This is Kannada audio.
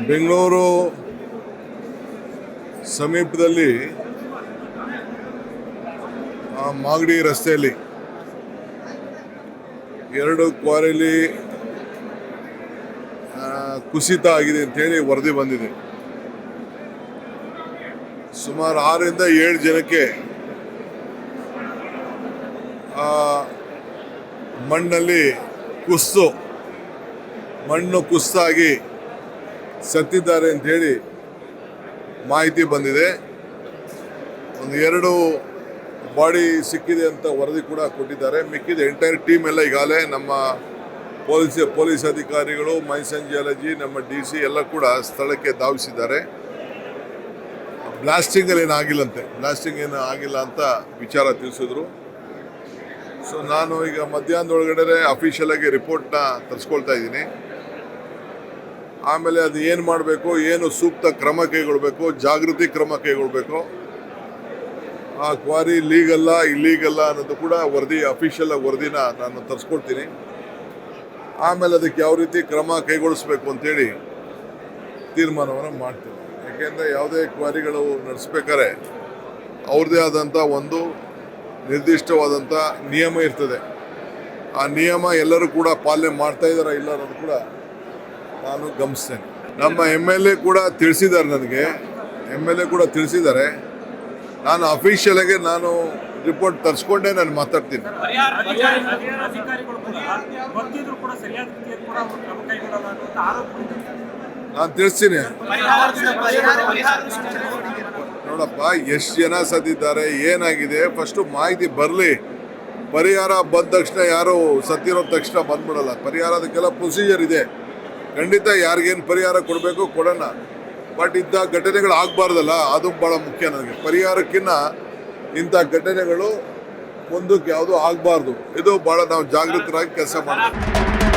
ಬೆಂಗಳೂರು ಸಮೀಪದಲ್ಲಿ ಮಾಗಡಿ ರಸ್ತೆಯಲ್ಲಿ ಎರಡು ಕ್ವಾರಿಲಿ ಕುಸಿತ ಆಗಿದೆ ಅಂತೇಳಿ ವರದಿ ಬಂದಿದೆ. ಸುಮಾರು 6 ರಿಂದ 7 ಜನಕ್ಕೆ ಮಣ್ಣಲ್ಲಿ ಮಣ್ಣು ಕುಸಿತಾಗಿ ಸತ್ತಿದ್ದಾರೆ ಅಂತ ಹೇಳಿ ಮಾಹಿತಿ ಬಂದಿದೆ. 1-2 ಬಾಡಿ ಸಿಕ್ಕಿದೆ ಅಂತ ವರದಿ ಕೂಡ ಕೊಟ್ಟಿದ್ದಾರೆ. ಮಿಕ್ಕಿದ ಎಂಟೈರ್ ಟೀಮ್ ಎಲ್ಲ ಈಗಾಗಲೇ ನಮ್ಮ ಪೊಲೀಸ್ ಅಧಿಕಾರಿಗಳು, ಮೈಸನ್ ಜಿಯಾಲಜಿ, ನಮ್ಮ DC ಎಲ್ಲ ಕೂಡ ಸ್ಥಳಕ್ಕೆ ಧಾವಿಸಿದ್ದಾರೆ. ಬ್ಲಾಸ್ಟಿಂಗ್ ಏನು ಆಗಿಲ್ಲ ಅಂತ ವಿಚಾರ ತಿಳಿಸಿದ್ರು. ಸೊ ನಾನು ಈಗ ಮಧ್ಯಾಹ್ನದೊಳಗಡೆ ಅಫಿಷಿಯಲ್ ಆಗಿ ರಿಪೋರ್ಟ್ನ ತರಿಸ್ಕೊಳ್ತಾ ಇದ್ದೀನಿ. ಆಮೇಲೆ ಅದು ಏನು ಮಾಡಬೇಕು, ಏನು ಸೂಕ್ತ ಕ್ರಮ ಕೈಗೊಳ್ಳಬೇಕು, ಜಾಗೃತಿ ಕ್ರಮ ಕೈಗೊಳ್ಳಬೇಕು, ಆ ಕ್ವಾರಿ ಲೀಗಲ್ಲ ಇಲ್ಲೀಗಲ್ಲ ಅನ್ನೋದು ಕೂಡ ಅಫಿಷಿಯಲ್ ವರದಿನ ನಾನು ತರಿಸ್ಕೊಳ್ತೀನಿ. ಆಮೇಲೆ ಅದಕ್ಕೆ ಯಾವ ರೀತಿ ಕ್ರಮ ಕೈಗೊಳಿಸ್ಬೇಕು ಅಂತೇಳಿ ತೀರ್ಮಾನವನ್ನು ಮಾಡ್ತೀನಿ. ಯಾಕೆಂದರೆ ಯಾವುದೇ ಕ್ವಾರಿಗಳು ನಡೆಸ್ಬೇಕಾದ್ರೆ ಅವ್ರದ್ದೇ ಆದಂಥ ಒಂದು ನಿರ್ದಿಷ್ಟವಾದಂಥ ನಿಯಮ ಇರ್ತದೆ. ಆ ನಿಯಮ ಎಲ್ಲರೂ ಕೂಡ ಪಾಲನೆ ಮಾಡ್ತಾ ಇದ್ದಾರಾ ಇಲ್ಲ ಅನ್ನೋದು ಕೂಡ ನಾನು ಗಮನಿಸ್ತೇನೆ. ನಮ್ಮ MLA ಕೂಡ ತಿಳಿಸಿದ್ದಾರೆ. ನಾನು ಅಫಿಷಿಯಲ್ ಆಗಿ ನಾನು ರಿಪೋರ್ಟ್ ತರಿಸ್ಕೊಂಡೇ ನಾನು ಮಾತಾಡ್ತೀನಿ. ನಾನು ತಿಳಿಸ್ತೀನಿ. ನೋಡಪ್ಪ, ಎಷ್ಟು ಜನ ಸತ್ತಿದ್ದಾರೆ, ಏನಾಗಿದೆ, ಫಸ್ಟು ಮಾಹಿತಿ ಬರಲಿ. ಪರಿಹಾರ ಬಂದ ತಕ್ಷಣ ಯಾರು ಸತ್ತಿರೋ ತಕ್ಷಣ ಬಂದ್ಬಿಡಲ್ಲ. ಪರಿಹಾರ ಅದಕ್ಕೆಲ್ಲ ಪ್ರೊಸೀಜರ್ ಇದೆ. ಖಂಡಿತ ಯಾರಿಗೇನು ಪರಿಹಾರ ಕೊಡಬೇಕು ಕೊಡೋಣ. ಬಟ್ ಇಂಥ ಘಟನೆಗಳು ಆಗಬಾರ್ದಲ್ಲ, ಅದು ಭಾಳ ಮುಖ್ಯ ನನಗೆ. ಪರಿಹಾರಕ್ಕಿಂತ ಇಂಥ ಘಟನೆಗಳು ಮುಂದಕ್ಕೆ ಯಾವುದೂ ಆಗಬಾರ್ದು. ಇದು ಭಾಳ ನಾವು ಜಾಗೃತರಾಗಿ ಕೆಲಸ ಮಾಡಬೇಕು.